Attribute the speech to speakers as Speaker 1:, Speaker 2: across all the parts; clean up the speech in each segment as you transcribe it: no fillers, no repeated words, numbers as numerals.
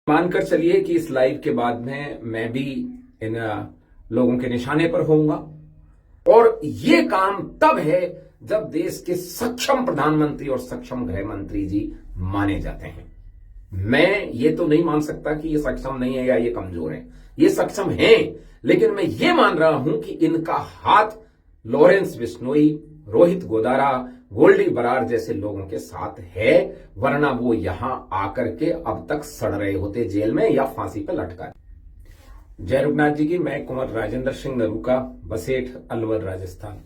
Speaker 1: मानकर चलिए कि इस लाइव के बाद में मैं भी इन लोगों के निशाने पर होऊंगा। और ये काम तब है जब देश के सक्षम प्रधानमंत्री और सक्षम गृह मंत्री जी माने जाते हैं। मैं ये तो नहीं मान सकता कि ये सक्षम नहीं है या ये कमजोर है, ये सक्षम हैं, लेकिन मैं ये मान रहा हूं कि इनका हाथ लॉरेंस बिश्नोई, रोहित गोदारा, गोल्डी बरार जैसे लोगों के साथ है, वरना वो यहां आकर के अब तक सड़ रहे होते जेल में या फांसी पर लटका। जय रघुनाथ जी की। मैं कुंवर राजेंद्र सिंह नरूका, बसेठ, अलवर, राजस्थान।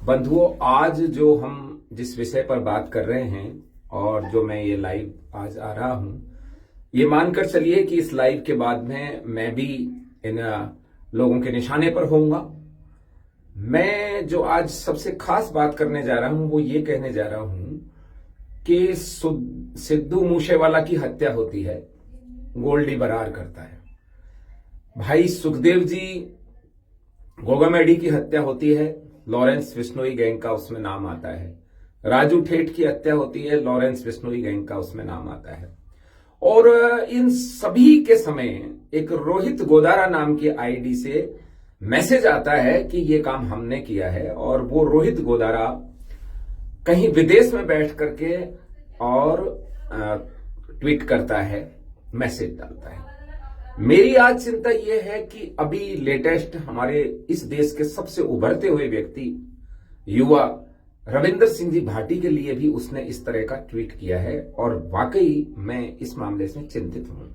Speaker 1: बंधुओं, आज जो हम जिस विषय पर बात कर रहे हैं और जो मैं ये लाइव आज आ रहा हूं, ये मानकर चलिए कि इस लाइव के बाद में मैं भी इन लोगों के निशाने पर होऊंगा। मैं जो आज सबसे खास बात करने जा रहा हूं वो ये कहने जा रहा हूं कि सिद्धू मूसेवाला की हत्या होती है, गोल्डी बरार करता है। भाई सुखदेव जी गोगामेडी की हत्या होती है, लॉरेंस बिश्नोई गैंग का उसमें नाम आता है। राजू ठेठ की हत्या होती है, लॉरेंस बिश्नोई गैंग का उसमें नाम आता है। और इन सभी के समय एक रोहित गोदारा नाम की आईडी से मैसेज आता है कि ये काम हमने किया है, और वो रोहित गोदारा कहीं विदेश में बैठ करके और ट्वीट करता है, मैसेज डालता है। मेरी आज चिंता यह है कि अभी लेटेस्ट हमारे इस देश के सबसे उभरते हुए व्यक्ति, युवा रविंदर सिंह जी भाटी के लिए भी उसने इस तरह का ट्वीट किया है, और वाकई मैं इस मामले से चिंतित हूं।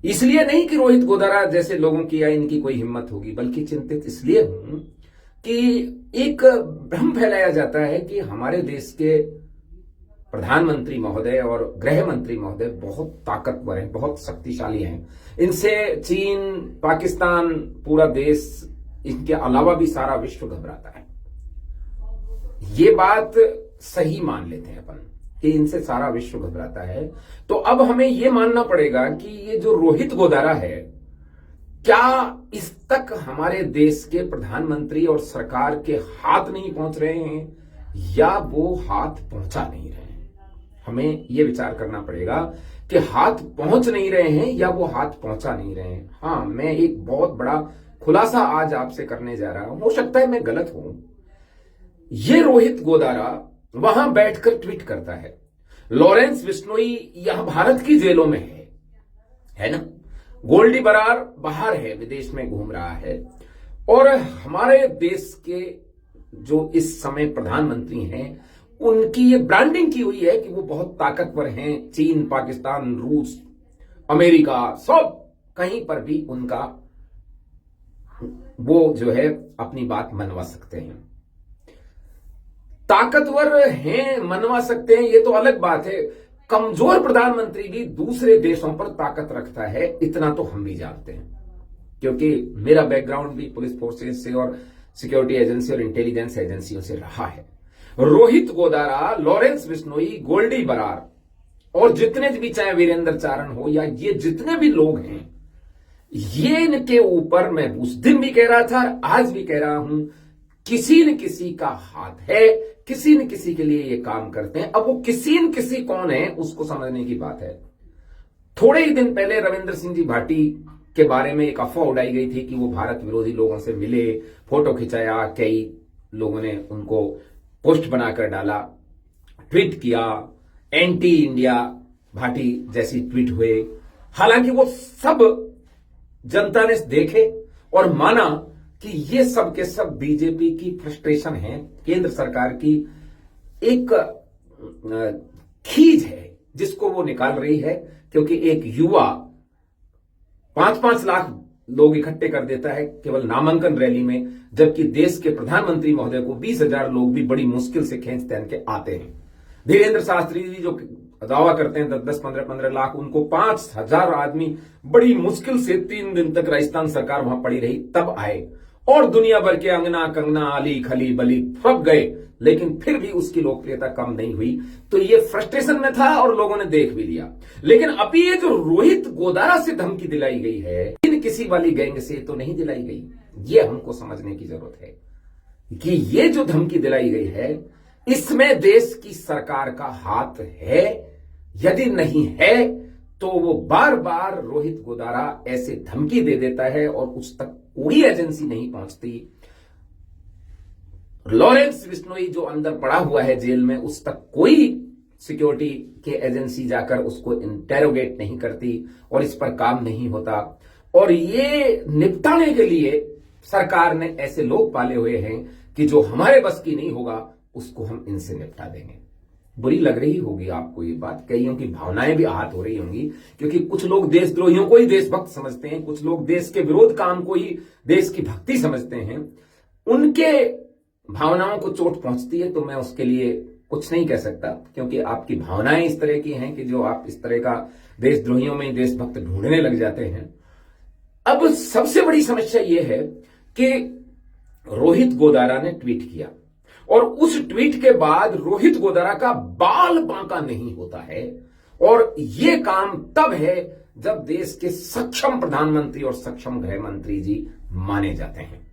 Speaker 1: इसलिए नहीं कि रोहित गोदारा जैसे लोगों की या इनकी कोई हिम्मत होगी, बल्कि चिंतित इसलिए हूं कि एक भ्रम फैलाया जाता है कि हमारे देश के प्रधानमंत्री महोदय और गृह मंत्री महोदय बहुत ताकतवर हैं, बहुत शक्तिशाली हैं। इनसे चीन, पाकिस्तान, पूरा देश, इनके अलावा भी सारा विश्व घबराता है। ये बात सही मान लेते हैं अपन कि इनसे सारा विश्व घबराता है। तो अब हमें यह मानना पड़ेगा कि ये जो रोहित गोदारा है, क्या इस तक हमारे देश के प्रधानमंत्री और सरकार के हाथ नहीं पहुंच रहे हैं, या वो हाथ पहुंचा नहीं रहे हैं। हमें यह विचार करना पड़ेगा कि हाथ पहुंच नहीं रहे हैं या वो हाथ पहुंचा नहीं रहे हैं। हां, मैं एक बहुत बड़ा खुलासा आज आपसे करने जा रहा हूं, हो सकता है मैं गलत हूं। ये रोहित गोदारा वहां बैठकर ट्वीट करता है, लॉरेंस बिश्नोई यहां भारत की जेलों में है ना, गोल्डी बरार बाहर है, विदेश में घूम रहा है, और हमारे देश के जो इस समय प्रधानमंत्री हैं उनकी ये ब्रांडिंग की हुई है कि वो बहुत ताकतवर हैं। चीन, पाकिस्तान, रूस, अमेरिका, सब कहीं पर भी उनका वो जो है अपनी बात मनवा सकते हैं। ताकतवर हैं, मनवा सकते हैं, ये तो अलग बात है। कमजोर प्रधानमंत्री भी दूसरे देशों पर ताकत रखता है, इतना तो हम भी जानते हैं, क्योंकि मेरा बैकग्राउंड भी पुलिस फोर्सेस से और सिक्योरिटी एजेंसी और इंटेलिजेंस एजेंसियों से रहा है। रोहित गोदारा, लॉरेंस बिश्नोई, गोल्डी बरार और जितने भी, चाहे वीरेंद्र चारण हो या ये जितने भी लोग हैं, ये इनके ऊपर मैं उस दिन भी कह रहा था, आज भी कह रहा हूं, किसी न किसी का हाथ है, किसी न किसी के लिए ये काम करते हैं। अब वो किसी न किसी कौन है उसको समझने की बात है। थोड़े ही दिन पहले रविंदर सिंह जी भाटी के बारे में एक अफवाह उड़ाई गई थी कि वो भारत विरोधी लोगों से मिले, फोटो खिंचाया, कई लोगों ने उनको पोस्ट बनाकर डाला, ट्वीट किया, एंटी इंडिया भाटी जैसी ट्वीट हुए। हालांकि वो सब जनता ने देखे और माना कि ये सब के सब बीजेपी की फ्रस्ट्रेशन है, केंद्र सरकार की एक खीज है जिसको वो निकाल रही है, क्योंकि एक युवा 5-5 लाख लोग इकट्ठे कर देता है केवल नामांकन रैली में, जबकि देश के प्रधानमंत्री महोदय को 20,000 लोग भी बड़ी मुश्किल से खींच तैन के आते हैं। धीरेन्द्र शास्त्री जी जो दावा करते हैं 10-10, 15-15 लाख, उनको 5,000 आदमी बड़ी मुश्किल से 3 दिन तक राजस्थान सरकार वहां पड़ी रही, तब आए, और दुनिया भर के अंगना, कंगना, अली, खली, बली सब गए, लेकिन फिर भी उसकी लोकप्रियता कम नहीं हुई। तो ये फ्रस्ट्रेशन में था और लोगों ने देख भी लिया। लेकिन अभी ये जो रोहित गोदारा से धमकी दिलाई गई है, इन किसी वाली गैंग से तो नहीं दिलाई गई। ये हमको समझने की जरूरत है कि ये जो धमकी दिलाई गई है, इसमें देश की सरकार का हाथ है। यदि नहीं है तो वो बार बार रोहित गोदारा ऐसे धमकी दे देता है और उस तक कोई एजेंसी नहीं पहुंचती। लॉरेंस बिश्नोई जो अंदर पड़ा हुआ है जेल में, उस तक कोई सिक्योरिटी के एजेंसी जाकर उसको इंटेरोगेट नहीं करती और इस पर काम नहीं होता। और ये निपटाने के लिए सरकार ने ऐसे लोग पाले हुए हैं कि जो हमारे बस की नहीं होगा उसको हम इनसे निपटा देंगे। बुरी लग रही होगी आपको ये बात, कईयों की भावनाएं भी आहत हो रही होंगी, क्योंकि कुछ लोग देशद्रोहियों को ही देशभक्त समझते हैं, कुछ लोग देश के विरोध काम को ही देश की भक्ति समझते हैं। उनके भावनाओं को चोट पहुंचती है तो मैं उसके लिए कुछ नहीं कह सकता, क्योंकि आपकी भावनाएं इस तरह की हैं कि जो आप इस तरह का देशद्रोहियों में देशभक्त ढूंढने लग जाते हैं। अब सबसे बड़ी समस्या यह है कि रोहित गोदारा ने ट्वीट किया और उस ट्वीट के बाद रोहित गोदारा का बाल बांका नहीं होता है। और यह काम तब है जब देश के सक्षम प्रधानमंत्री और सक्षम गृह मंत्री जी माने जाते हैं।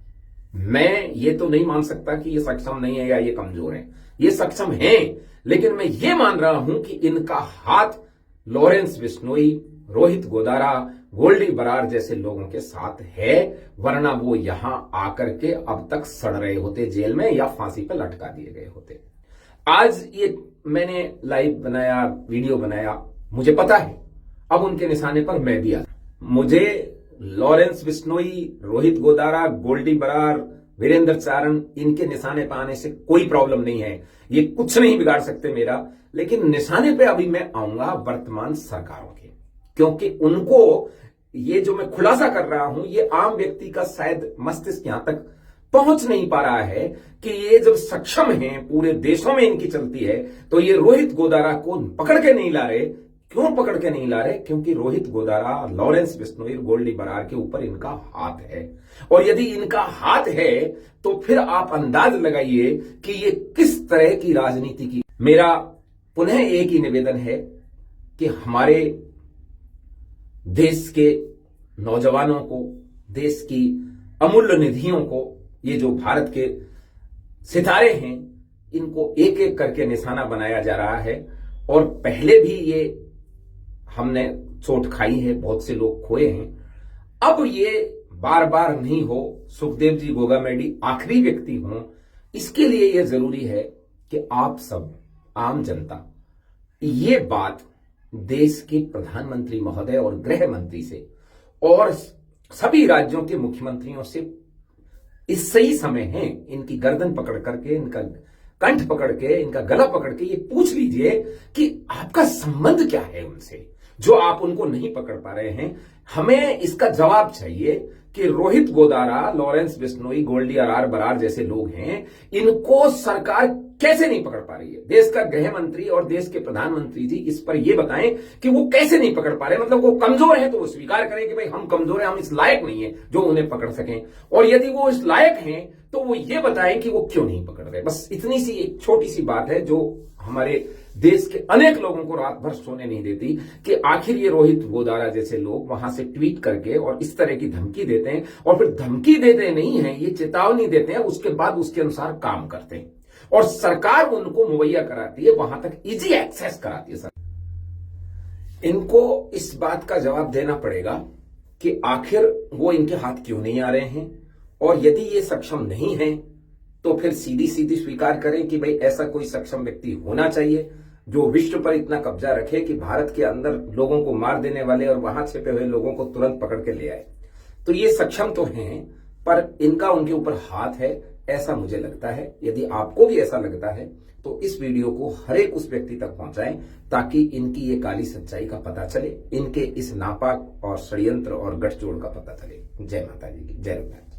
Speaker 1: मैं ये तो नहीं मान सकता कि ये सक्षम नहीं है या ये कमजोर है, ये सक्षम हैं, लेकिन मैं ये मान रहा हूं कि इनका हाथ लॉरेंस बिश्नोई, रोहित गोदारा, गोल्डी बरार जैसे लोगों के साथ है, वरना वो यहां आकर के अब तक सड़ रहे होते जेल में या फांसी पर लटका दिए गए होते। आज ये मैंने लाइव बनाया, वीडियो बनाया, मुझे पता है अब उनके निशाने पर मैं भी आ। मुझे लॉरेंस बिश्नोई, रोहित गोदारा, गोल्डी बरार, वीरेंद्र चारण, इनके निशाने पर आने से कोई प्रॉब्लम नहीं है, ये कुछ नहीं बिगाड़ सकते मेरा। लेकिन निशाने पे अभी मैं आऊंगा वर्तमान सरकारों के, क्योंकि उनको ये जो मैं खुलासा कर रहा हूं ये आम व्यक्ति का शायद मस्तिष्क यहां तक पहुंच नहीं पा रहा है कि ये जब सक्षम हैं, पूरे देशों में इनकी चलती है, तो ये रोहित गोदारा को पकड़ के नहीं ला रहे। क्यों पकड़ के नहीं ला रहे? क्योंकि रोहित गोदारा, लॉरेंस बिश्नोई, गोल्डी बरार के ऊपर इनका हाथ है। और यदि इनका हाथ है तो फिर आप अंदाज लगाइए कि ये किस तरह की राजनीति की। मेरा पुनः एक ही निवेदन है कि हमारे देश के नौजवानों को, देश की अमूल्य निधियों को, ये जो भारत के सितारे हैं, इनको एक एक करके निशाना बनाया जा रहा है। और पहले भी ये हमने चोट खाई है, बहुत से लोग खोए हैं। अब ये बार बार नहीं हो, सुखदेव जी गोगामेडी आखिरी व्यक्ति हों, इसके लिए यह जरूरी है कि आप सब आम जनता ये बात देश के प्रधानमंत्री महोदय और गृह मंत्री से और सभी राज्यों के मुख्यमंत्रियों से इस सही समय है इनकी गर्दन पकड़ करके, इनका कंठ पकड़ के, इनका गला पकड़ के ये पूछ लीजिए कि आपका संबंध क्या है उनसे, जो आप उनको नहीं पकड़ पा रहे हैं। हमें इसका जवाब चाहिए कि रोहित गोदारा, लॉरेंस बिश्नोई, गोल्डी बरार जैसे लोग हैं, इनको सरकार कैसे नहीं पकड़ पा रही है। देश का गृह मंत्री और देश के प्रधानमंत्री जी इस पर यह बताएं कि वो कैसे नहीं पकड़ पा रहे। मतलब वो कमजोर है तो वो स्वीकार करें कि भाई हम कमजोर हैं, हम इस लायक नहीं है जो उन्हें पकड़ सकें। और यदि वो इस लायक हैं तो वो ये बताएं कि वो क्यों नहीं पकड़ रहे। बस इतनी सी एक छोटी सी बात है जो हमारे देश के अनेक लोगों को रात भर सोने नहीं देती कि आखिर ये रोहित गोदारा जैसे लोग वहां से ट्वीट करके और इस तरह की धमकी देते हैं, और फिर धमकी देते नहीं है, ये चेतावनी देते हैं, उसके बाद उसके अनुसार काम करते हैं और सरकार उनको मुहैया कराती है, वहां तक इजी एक्सेस कराती है। सर इनको इस बात का जवाब देना पड़ेगा कि आखिर वो इनके हाथ क्यों नहीं आ रहे हैं, और यदि ये सक्षम नहीं है तो फिर सीधी सीधी स्वीकार करें कि भाई ऐसा कोई सक्षम व्यक्ति होना चाहिए जो विश्व पर इतना कब्जा रखे कि भारत के अंदर लोगों को मार देने वाले और वहां छिपे हुए लोगों को तुरंत पकड़ के ले आए। तो ये सक्षम तो हैं, पर इनका उनके ऊपर हाथ है, ऐसा मुझे लगता है। यदि आपको भी ऐसा लगता है तो इस वीडियो को हर एक उस व्यक्ति तक पहुंचाएं ताकि इनकी ये काली सच्चाई का पता चले, इनके इस नापाक और षड्यंत्र और गठजोड़ का पता चले। जय माता जी की, जय रघुनाथ।